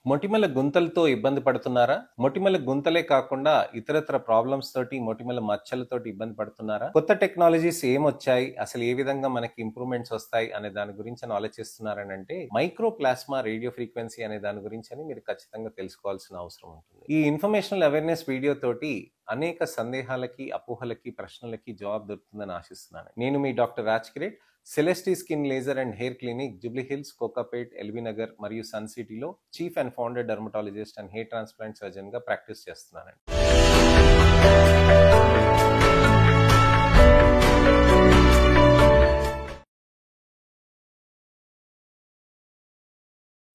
మొటిమల గుంతలతో ఇబ్బంది పడుతున్నారా? మొటిమల గుంతలే కాకుండా ఇతరత్ర ప్రాబ్లమ్స్ తోటి, మొటిమల మచ్చలతోటి ఇబ్బంది పడుతున్నారా? కొత్త టెక్నాలజీస్ ఏమొచ్చాయి? అసలు ఏ విధంగా మనకి ఇంప్రూవ్‌మెంట్స్ వస్తాయి అనే దాని గురించని ఆలోచిస్తున్నారనంటే, మైక్రో ప్లాస్మా రేడియో ఫ్రీక్వెన్సీ అనే దాని గురించని మీరు ఖచ్చితంగా తెలుసుకోవాల్సిన అవసరం ఉంటుంది. ఈ ఇన్ఫర్మేషనల్ అవేర్‌నెస్ వీడియో తోటి అనేక సందేహాలకి, అపోహలకి, ప్రశ్నలకి జవాబు దొరుకుతుందని ఆశిస్తున్నాను. నేను మీ doctor Raj Kireet. Celestee skin laser and hair clinic, Jubilee Hills, Kokapet, LB Nagar మరియు సన్ సిటీలో chief and founder dermatologist and hair transplant surgeon గా ప్రాక్టీస్ చేస్తున్నానండి.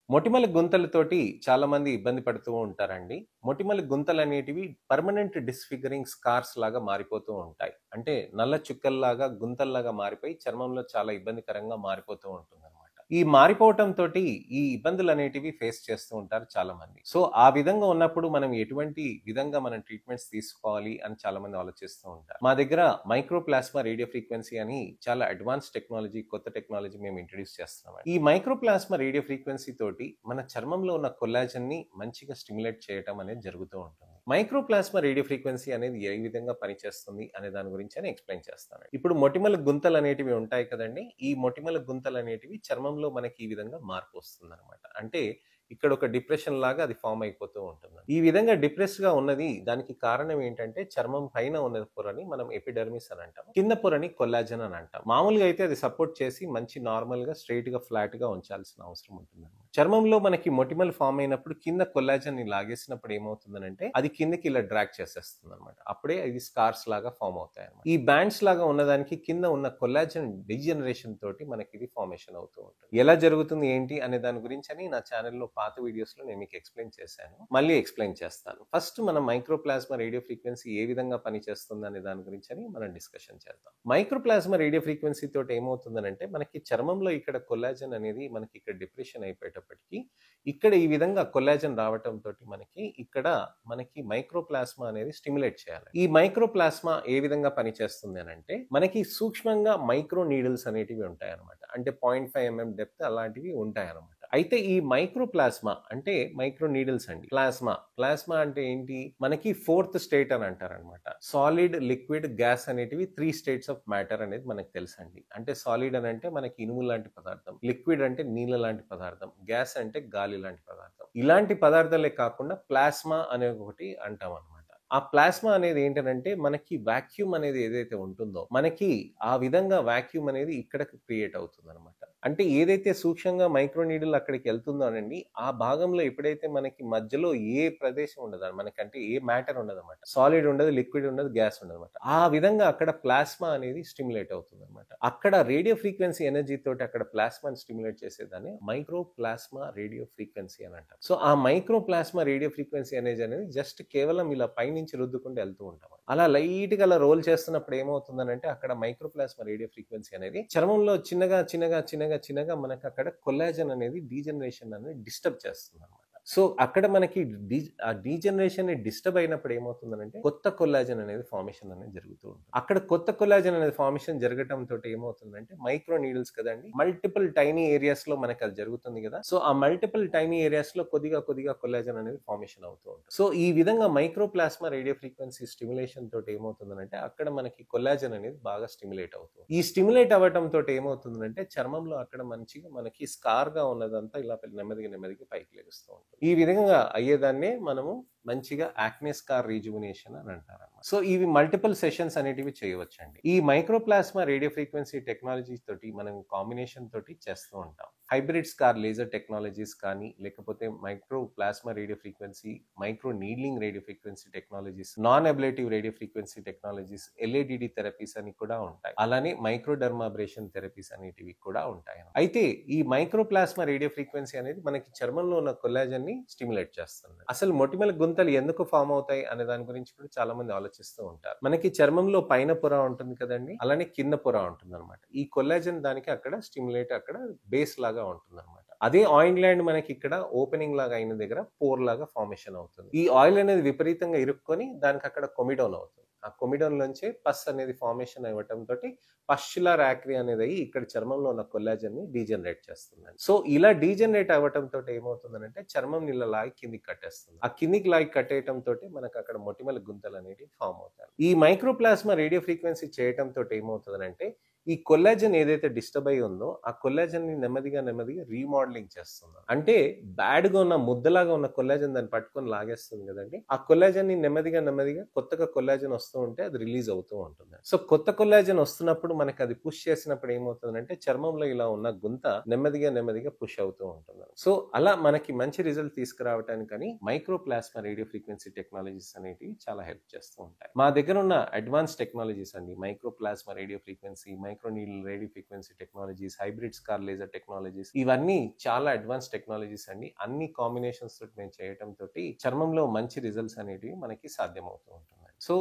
మొటిమల గుంతలతోటి చాలా మంది ఇబ్బంది పడుతూ ఉంటారండి. మొటిమల గుంతలు అనేటివి పర్మనెంట్ డిస్ఫిగరింగ్ స్కార్స్ లాగా మారిపోతూ ఉంటాయి. అంటే నల్ల చుక్కల్లాగా, గుంతల్లాగా మారిపోయి చర్మంలో చాలా ఇబ్బందికరంగా మారిపోతూ ఉంటుందన్నమాట. ఈ మారిపోవటం తోటి ఈ ఇబ్బందులు అనేటివి ఫేస్ చేస్తూ ఉంటారు చాలా మంది. సో ఆ విధంగా ఉన్నప్పుడు మనం ఎటువంటి విధంగా మనం ట్రీట్మెంట్స్ తీసుకోవాలి అని చాలా మంది ఆలోచిస్తూ ఉంటారు. మా దగ్గర మైక్రో ప్లాస్మా రేడియో ఫ్రీక్వెన్సీ అని చాలా అడ్వాన్స్ టెక్నాలజీ, కొత్త టెక్నాలజీ మేము ఇంట్రడ్యూస్ చేస్తున్నాం. ఈ మైక్రో ప్లాస్మా రేడియో ఫ్రీక్వెన్సీ తోటి మన చర్మంలో ఉన్న కొల్లాజన్ ని మంచిగా స్టిమ్యులేట్ చేయటం అనేది జరుగుతూ ఉంటుంది. మైక్రో ప్లాస్మా రేడియో ఫ్రీక్వెన్సీ అనేది ఏ విధంగా పనిచేస్తుంది అనే దాని గురించి అని ఎక్స్ప్లెయిన్ చేస్తాను. ఇప్పుడు మొటిమల గుంతలు అనేటివి ఉంటాయి కదండి. ఈ మొటిమల గుంతలు అనేటివి చర్మంలో మనకి ఈ విధంగా మార్పు వస్తుంది అనమాట. అంటే ఇక్కడ ఒక డిప్రెషన్ లాగా అది ఫామ్ అయిపోతూ ఉంటుంది. ఈ విధంగా డిప్రెస్ గా ఉన్నది దానికి కారణం ఏంటంటే చర్మం పైన ఉన్న పొరని మనం ఎపిడర్మిస్ అని అంటాం, కింద పొరని కొల్లాజన్ అని అంటాం. మామూలుగా అయితే అది సపోర్ట్ చేసి మంచి నార్మల్ గా స్ట్రైట్ గా ఫ్లాట్ గా ఉంచాల్సిన అవసరం ఉంటుంది. చర్మంలో మనకి మొటిమలు ఫామ్ అయినప్పుడు కింద కొల్లాజన్ ని లాగేసినప్పుడు ఏమవుతుందనంటే అది కిందకి ఇలా డ్రాగ్ చేసేస్తుంది అనమాట. అప్పుడే ఇది స్కార్స్ లాగా ఫామ్ అవుతాయి అనమాట. ఈ బ్యాండ్స్ లాగా ఉన్నదానికి కింద ఉన్న కొల్లాజన్ డిజనరేషన్ తోటి మనకి ఇది ఫార్మేషన్ అవుతూ ఉంటుంది. ఎలా జరుగుతుంది ఏంటి అనే దాని గురించి అని నా ఛానల్లో పాత వీడియోస్ లో నేను మీకు ఎక్స్ప్లెయిన్ చేశాను. మళ్ళీ ఎక్స్ప్లెయిన్ చేస్తాను. ఫస్ట్ మనం మైక్రోప్లాస్మా రేడియో ఫ్రీక్వెన్సీ ఏ విధంగా పనిచేస్తుంది అనే దాని గురించి అని మనం డిస్కషన్ చేద్దాం. మైక్రోప్లాస్మా రేడియో ఫ్రీక్వెన్సీ తోటి ఏమవుతుందనంటే మనకి చర్మంలో ఇక్కడ కొల్లాజన్ అనేది మనకి ఇక్కడ డిప్రెషన్ అయిపోయేటప్పటికి ఇక్కడ ఈ విధంగా కొల్లాజన్ రావటం తోటి మనకి మైక్రోప్లాస్మా అనేది స్టిమ్యులేట్ చేయాలి. ఈ మైక్రోప్లాస్మా ఏ విధంగా పనిచేస్తుంది అని అంటే మనకి సూక్ష్మంగా మైక్రో నీడిల్స్ అనేటివి ఉంటాయి అనమాట. అంటే 0.5 mm డెప్త్ అలాంటివి ఉంటాయి అనమాట. అయితే ఈ మైక్రోప్లాస్మా అంటే మైక్రో నీడిల్స్ అండి. ప్లాస్మా అంటే ఏంటి? మనకి ఫోర్త్ స్టేట్ అని అంటారు అనమాట. సాలిడ్, లిక్విడ్, గ్యాస్ అనేటివి 3 స్టేట్స్ ఆఫ్ మ్యాటర్ అనేది మనకు తెలుసండి. అంటే సాలిడ్ అని అంటే మనకి ఇనుము లాంటి పదార్థం, లిక్విడ్ అంటే నీళ్ళ లాంటి పదార్థం, గ్యాస్ అంటే గాలి లాంటి పదార్థం. ఇలాంటి పదార్థాలే కాకుండా ప్లాస్మా అనే ఒకటి అంటాం అనమాట. ఆ ప్లాస్మా అనేది ఏంటంటే మనకి వాక్యూమ్ అనేది ఏదైతే ఉంటుందో మనకి ఆ విధంగా వాక్యూమ్ అనేది ఇక్కడ క్రియేట్ అవుతుంది అనమాట. అంటే ఏదైతే సూక్ష్మంగా మైక్రో నీడిల్ అక్కడికి వెళ్తుందో అనండి ఆ భాగంలో ఎప్పుడైతే మనకి మధ్యలో ఏ ప్రదేశం ఉండదు మనకంటే ఏ మ్యాటర్ ఉండదు అనమాట. సాలిడ్ ఉండదు, లిక్విడ్ ఉండదు, గ్యాస్ ఉండదు అనమాట. ఆ విధంగా అక్కడ ప్లాస్మా అనేది స్టిమ్యులేట్ అవుతుంది అనమాట. అక్కడ రేడియో ఫ్రీక్వెన్సీ ఎనర్జీ తోటి అక్కడ ప్లాస్మాని స్టిమ్యులేట్ చేసేదాన్ని మైక్రో ప్లాస్మా రేడియో ఫ్రీక్వెన్సీ అని అంటారు. సో ఆ micro plasma radio frequency energy అనేది జస్ట్ కేవలం ఇలా పైనుంచి రుద్దుకుంటూ వెళ్తూ ఉంటాం. అలా లైట్ గా అలా రోల్ చేస్తున్నప్పుడు ఏమవుతుందనంటే అక్కడ మైక్రో ప్లాస్మా రేడియో ఫ్రీక్వెన్సీ అనేది చర్మంలో చిన్నగా మనకి అక్కడ కొల్లాజన్ అనేది డీజనరేషన్ అనేది డిస్టర్బ్ చేస్తుంది అనమాట. సో అక్కడ మనకి ఆ డీజనరేషన్ డిస్టర్బ్ అయినప్పుడు ఏమవుతుందంటే కొత్త కొల్లాజన్ అనేది ఫార్మేషన్ అనేది జరుగుతూ ఉంటుంది. అక్కడ కొత్త కొల్లాజన్ అనేది ఫార్మేషన్ జరగటం తోటి ఏమవుతుందంటే మైక్రో నీడిల్స్ కదండి, మల్టిపుల్ టైనీ ఏరియాస్ లో మనకి అది జరుగుతుంది కదా. సో ఆ మల్టిపుల్ టైనీ ఏరియాస్ లో కొద్దిగా కొల్లాజన్ అనేది ఫార్మేషన్ అవుతూ ఉంటుంది. సో ఈ విధంగా micro plasma radio frequency stimulation తోటి ఏమవుతుందంటే అక్కడ మనకి కొల్లాజన్ అనేది బాగా స్టిమ్యులేట్ అవుతుంది. ఈ స్టిమ్యులేట్ అవ్వటం తోటి ఏమవుతుందంటే చర్మంలో అక్కడ మంచిగా మనకి స్కార్ గా ఉన్నదంతా ఇలా నెమ్మదిగా పైకి లెగుస్తూ ఉంటుంది. ఈ విధంగా అయ్యేదాన్నే మనము మంచిగా యాక్నే స్కార్ రీజువినేషన్ అని అంటారు. సో ఇవి మల్టిపుల్ సెషన్స్ అనేటివి చేయవచ్చండి. ఈ మైక్రోప్లాస్మా రేడియో ఫ్రీక్వెన్సీ టెక్నాలజీ తోటి మనం కాంబినేషన్ తోటి చేస్తూ ఉంటాం. హైబ్రిడ్ స్కార్ లేజర్ టెక్నాలజీస్ కానీ లేకపోతే microplasma radio frequency, micro needling radio frequency technologies, non ablative radio frequency technologies, LADD therapies అని కూడా ఉంటాయి. అలానే మైక్రోడర్మాబ్రేషన్ థెరపీస్ అనేటివి కూడా ఉంటాయి. అయితే ఈ మైక్రోప్లాస్మా రేడియో ఫ్రీక్వెన్సీ అనేది మనకి చర్మంలో ఉన్న కొల్లాజన్ ని స్టిమ్యులేట్ చేస్తుంది. అసలు మొటిమల గుంతలు ఎందుకు ఫామ్ అవుతాయి అనే దాని గురించి కూడా చాలా మంది ఆలోచిస్తూ ఉంటారు. మనకి చర్మంలో పైన పొర ఉంటుంది కదండి, అలానే కింద పొర ఉంటుంది అనమాట. ఈ కొల్లాజన్ దానికి అక్కడ స్టిమ్యులేట్ అక్కడ బేస్ లాగా ఉంటుంది అనమాట. అదే ఆయిల్ గ్లాండ్ మనకి ఇక్కడ ఓపెనింగ్ లాగా అయిన దగ్గర పోర్ లాగా ఫార్మేషన్ అవుతుంది. ఈ ఆయిల్ అనేది విపరీతంగా ఇరుక్కొని దానికి అక్కడ కొమిడోన్ అవుతుంది. ఆ కొమిడోన్ నుంచే పస్ అనేది ఫార్మేషన్ అవ్వటం తోటి పస్చులార్ యాక్రి అనేది ఇక్కడ చర్మంలో ఉన్న కొల్లాజన్ ని డీజనరేట్ చేస్తుంది. సో ఇలా డీజనరేట్ అవ్వటం తోటి ఏమవుతుందంటే చర్మం నీళ్ళ లాగి కిందికి కట్టేస్తుంది. ఆ కిందికి లాగి కట్టేయటం తోటి మనకు అక్కడ మొటిమల గుంతలు అనేవి ఫామ్ అవుతాయి. ఈ మైక్రోప్లాస్మా రేడియో ఫ్రీక్వెన్సీ చేయటం తోటి ఏమవుతుందంటే ఈ కొల్లాజన్ ఏదైతే డిస్టర్బ్ అయి ఉందో ఆ కొల్లాజన్ ని నెమ్మదిగా రీమోడలింగ్ చేస్తుంది. అంటే బ్యాడ్ గా ఉన్న ముద్దలాగా ఉన్న కొల్లాజన్ దాన్ని పట్టుకొని లాగేస్తుంది కదండి. ఆ కొల్లాజన్ ని నెమ్మదిగా కొత్తగా కొల్లాజన్ వస్తూ ఉంటే అది రిలీజ్ అవుతూ ఉంటుంది. సో కొత్త కొల్లాజన్ వస్తున్నప్పుడు మనకి అది పుష్ చేసినప్పుడు ఏమవుతుందంటే చర్మంలో ఇలా ఉన్న గుంత నెమ్మదిగా పుష్ అవుతూ ఉంటుంది. సో అలా మనకి మంచి రిజల్ట్ తీసుకురావటానికని మైక్రోప్లాస్మా రేడియో ఫ్రీక్వెన్సీ టెక్నాలజీస్ అనేవి చాలా హెల్ప్ చేస్తూ ఉంటాయి. మా దగ్గర ఉన్న అడ్వాన్స్ టెక్నాలజీస్ అండి, microplasma radio frequency, microneedle radio frequency technologies, hybrid scar laser technologies, ఇవన్నీ చాలా అడ్వాన్స్ టెక్నాలజీస్ అండి. అన్ని కాంబినేషన్స్ తోటి మేము చేయటం తోటి చర్మంలో మంచి రిజల్ట్స్ అనేటివి మనకి సాధ్యమవుతూ ఉంటున్నాయి. సో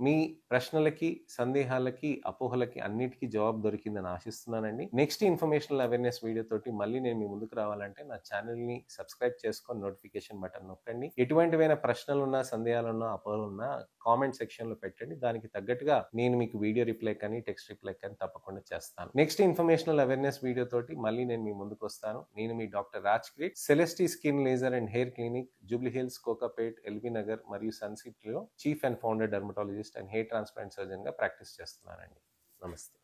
మీ ప్రశ్నలకి, సందేహాలకి, అపోహలకి అన్నిటికీ జవాబు దొరికిందని ఆశిస్తున్నానండి. నెక్స్ట్ ఇన్ఫర్మేషనల్ అవేర్నెస్ వీడియో తోటి మళ్ళీ నేను మీ ముందుకు రావాలంటే నా ఛానల్ ని సబ్స్క్రైబ్ చేసుకొని నోటిఫికేషన్ బటన్ నొక్కండి. ఎటువంటివైనా ప్రశ్నలున్నా, సందేహాలున్నా, అపోహలున్నా కామెంట్ సెక్షన్ లో పెట్టండి. దానికి తగ్గట్టుగా నేను మీకు వీడియో రిప్లై కానీ టెక్స్ట్ రిప్లై కానీ తప్పకుండా చేస్తాను. నెక్స్ట్ ఇన్ఫర్మేషనల్ అవేర్నెస్ వీడియో తోటి మళ్ళీ నేను మీ ముందుకు వస్తాను. నేను మీ doctor Raj Kireet, Celestee skin laser and hair clinic, Jubilee Hills, Kokapet, LB Nagar మరియు సన్సిటీ లో chief and founder dermatologist and hair transplant surgeon గా ప్రాక్టీస్ చేస్తున్నానండి. నమస్తే.